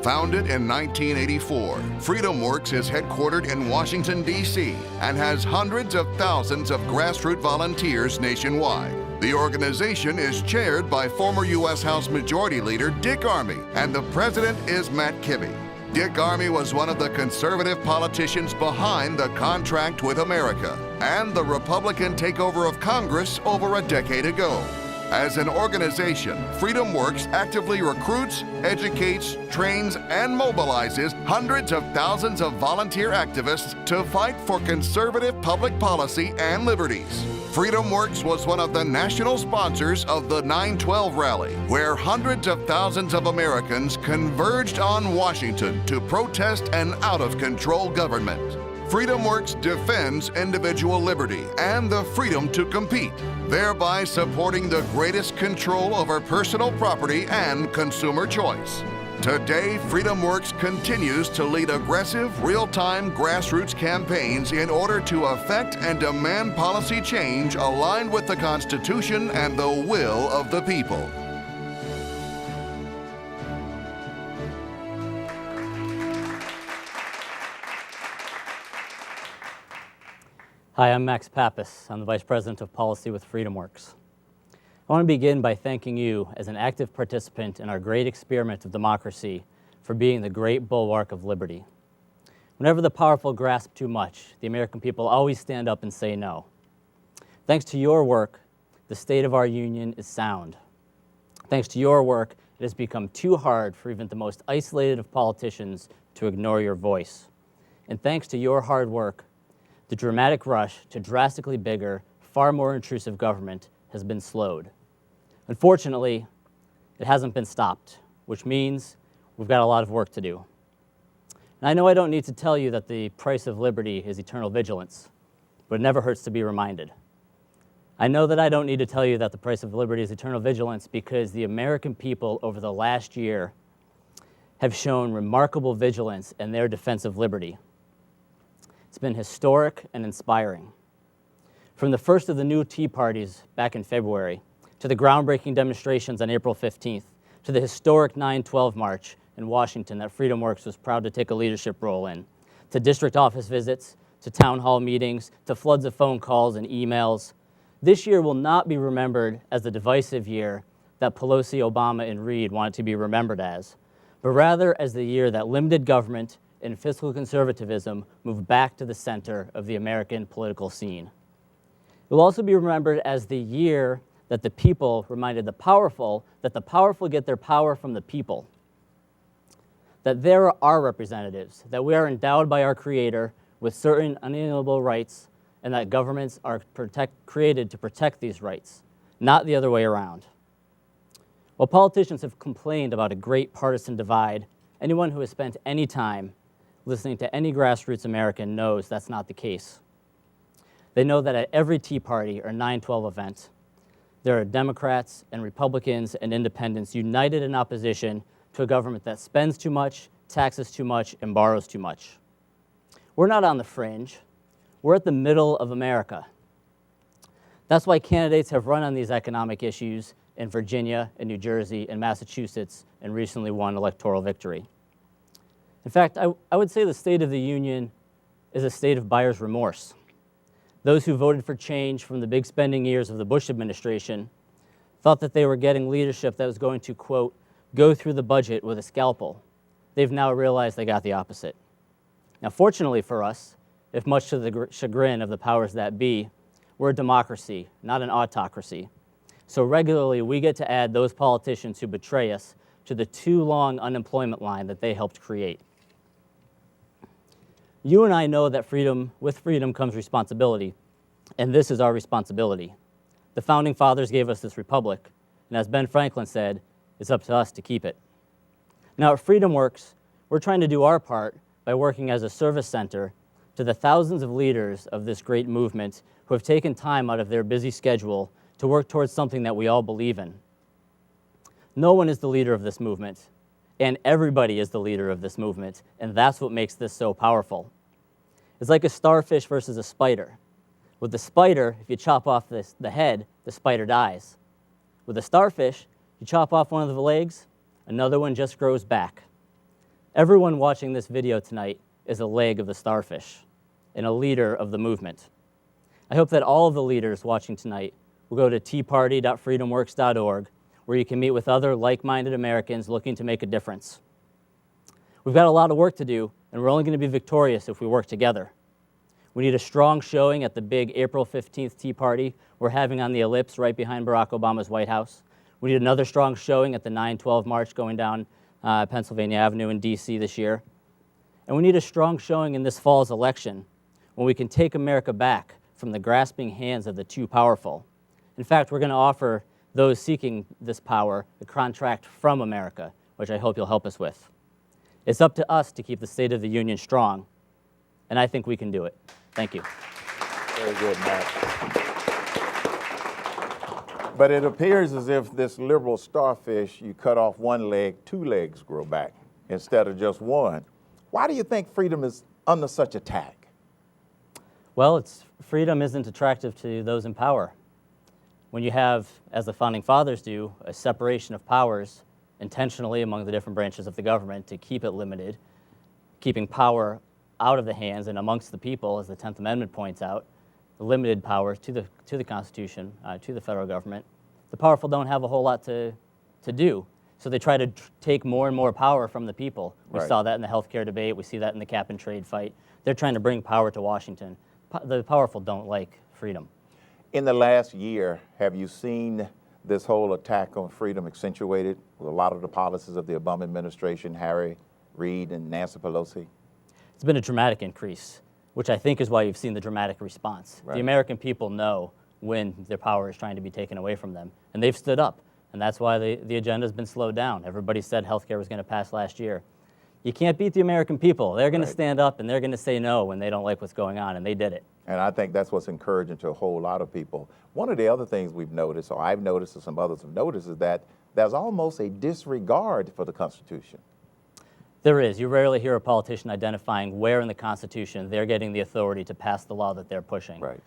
Founded in 1984, FreedomWorks is headquartered in Washington, D.C. and has hundreds of thousands of grassroots volunteers nationwide. The organization is chaired by former U.S. House Majority Leader Dick Armey, and the president is Matt Kibbe. Dick Armey was one of the conservative politicians behind the Contract with America and the Republican takeover of Congress over a decade ago. As an organization, FreedomWorks actively recruits, educates, trains, and mobilizes hundreds of thousands of volunteer activists to fight for conservative public policy and liberties. FreedomWorks was one of the national sponsors of the 9/12 rally, where hundreds of thousands of Americans converged on Washington to protest an out-of-control government. FreedomWorks defends individual liberty and the freedom to compete, thereby supporting the greatest control over personal property and consumer choice. Today, FreedomWorks continues to lead aggressive, real-time grassroots campaigns in order to affect and demand policy change aligned with the Constitution and the will of the people. Hi, I'm Max Pappas. I'm the Vice President of Policy with FreedomWorks. I want to begin by thanking you as an active participant in our great experiment of democracy for being the great bulwark of liberty. Whenever the powerful grasp too much, the American people always stand up and say no. Thanks to your work, the state of our union is sound. Thanks to your work, it has become too hard for even the most isolated of politicians to ignore your voice. And thanks to your hard work, the dramatic rush to drastically bigger, far more intrusive government has been slowed. Unfortunately, it hasn't been stopped, which means we've got a lot of work to do. And I know I don't need to tell you that the price of liberty is eternal vigilance, but it never hurts to be reminded. I know that I don't need to tell you that the price of liberty is eternal vigilance because the American people over the last year have shown remarkable vigilance in their defense of liberty. It's been historic and inspiring. From the first of the new Tea Parties back in February, to the groundbreaking demonstrations on April 15th, to the historic 9/12 march in Washington that FreedomWorks was proud to take a leadership role in, to district office visits, to town hall meetings, to floods of phone calls and emails. This year will not be remembered as the divisive year that Pelosi, Obama, and Reid want it to be remembered as, but rather as the year that limited government and fiscal conservatism moved back to the center of the American political scene. It will also be remembered as the year that the people reminded the powerful that the powerful get their power from the people, that there are representatives, that we are endowed by our Creator with certain unalienable rights, and that governments are created to protect these rights, not the other way around. While politicians have complained about a great partisan divide, anyone who has spent any time listening to any grassroots American knows that's not the case. They know that at every Tea Party or 9/12 event, there are Democrats and Republicans and independents united in opposition to a government that spends too much, taxes too much, and borrows too much. We're not on the fringe. We're at the middle of America. That's why candidates have run on these economic issues in Virginia and New Jersey and Massachusetts and recently won electoral victory. In fact, I would say the State of the Union is a state of buyer's remorse. Those who voted for change from the big spending years of the Bush administration thought that they were getting leadership that was going to, quote, go through the budget with a scalpel. They've now realized they got the opposite. Now, fortunately for us, if much to the chagrin of the powers that be, we're a democracy, not an autocracy. So regularly, we get to add those politicians who betray us to the too long unemployment line that they helped create. You and I know that with freedom comes responsibility, and this is our responsibility. The Founding Fathers gave us this republic, and as Ben Franklin said, it's up to us to keep it. Now at FreedomWorks, we're trying to do our part by working as a service center to the thousands of leaders of this great movement who have taken time out of their busy schedule to work towards something that we all believe in. No one is the leader of this movement, and everybody is the leader of this movement, and that's what makes this so powerful. It's like a starfish versus a spider. With the spider, if you chop off the head, the spider dies. With a starfish, you chop off one of the legs, another one just grows back. Everyone watching this video tonight is a leg of the starfish and a leader of the movement. I hope that all of the leaders watching tonight will go to teaparty.freedomworks.org, where you can meet with other like-minded Americans looking to make a difference. We've got a lot of work to do, and we're only going to be victorious if we work together. We need a strong showing at the big April 15th Tea Party we're having on the Ellipse right behind Barack Obama's White House. We need another strong showing at the 9/12 march going down Pennsylvania Avenue in D.C. this year. And we need a strong showing in this fall's election when we can take America back from the grasping hands of the too powerful. In fact, we're going to offer those seeking this power a contract from America, which I hope you'll help us with. It's up to us to keep the State of the Union strong, and I think we can do it. Thank you. Very good, Matt. But it appears as if this liberal starfish, you cut off one leg, two legs grow back instead of just one. Why do you think freedom is under such attack? Well, freedom isn't attractive to those in power. When you have, as the Founding Fathers do, a separation of powers intentionally among the different branches of the government to keep it limited, keeping power out of the hands and amongst the people, as the 10th Amendment points out, the limited powers to the Constitution, to the federal government. The powerful don't have a whole lot to do, so they try to take more and more power from the people. We saw that in the healthcare debate. We see that in the cap and trade fight. They're trying to bring power to Washington. The powerful don't like freedom. In the last year, have you seen this whole attack on freedom accentuated with a lot of the policies of the Obama administration, Harry Reid and Nancy Pelosi? It's been a dramatic increase, which I think is why you've seen the dramatic response. Right. The American people know when their power is trying to be taken away from them, and they've stood up, and that's why the agenda's been slowed down. Everybody said healthcare was going to pass last year. You can't beat the American people. They're going to stand up, and they're going to say no when they don't like what's going on, and they did it. And I think that's what's encouraging to a whole lot of people. One of the other things we've noticed, or I've noticed, or some others have noticed, is that there's almost a disregard for the Constitution. There is. You rarely hear a politician identifying where in the Constitution they're getting the authority to pass the law that they're pushing. Right.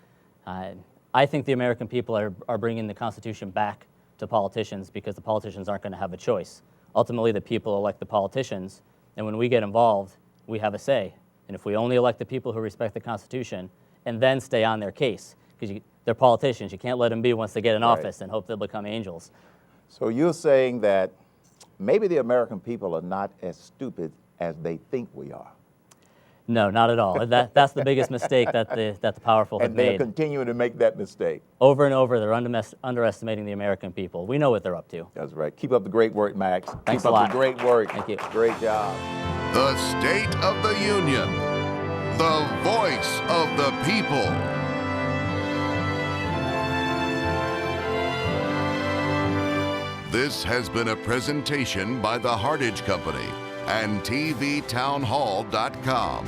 I think the American people are bringing the Constitution back to politicians because the politicians aren't going to have a choice. Ultimately, the people elect the politicians, and when we get involved, we have a say. And if we only elect the people who respect the Constitution and then stay on their case, because they're politicians, you can't let them be once they get in office and hope they'll become angels. So you're saying that maybe the American people are not as stupid as they think we are. No, not at all. That's the biggest mistake that the powerful have made. And they're continuing to make that mistake. Over and over, they're underestimating the American people. We know what they're up to. That's right. Keep up the great work, Max. Thanks Keep a up lot. the great work. Thank you. Great job. The State of the Union. The voice of the people. This has been a presentation by the Hardage Company and TVTownHall.com.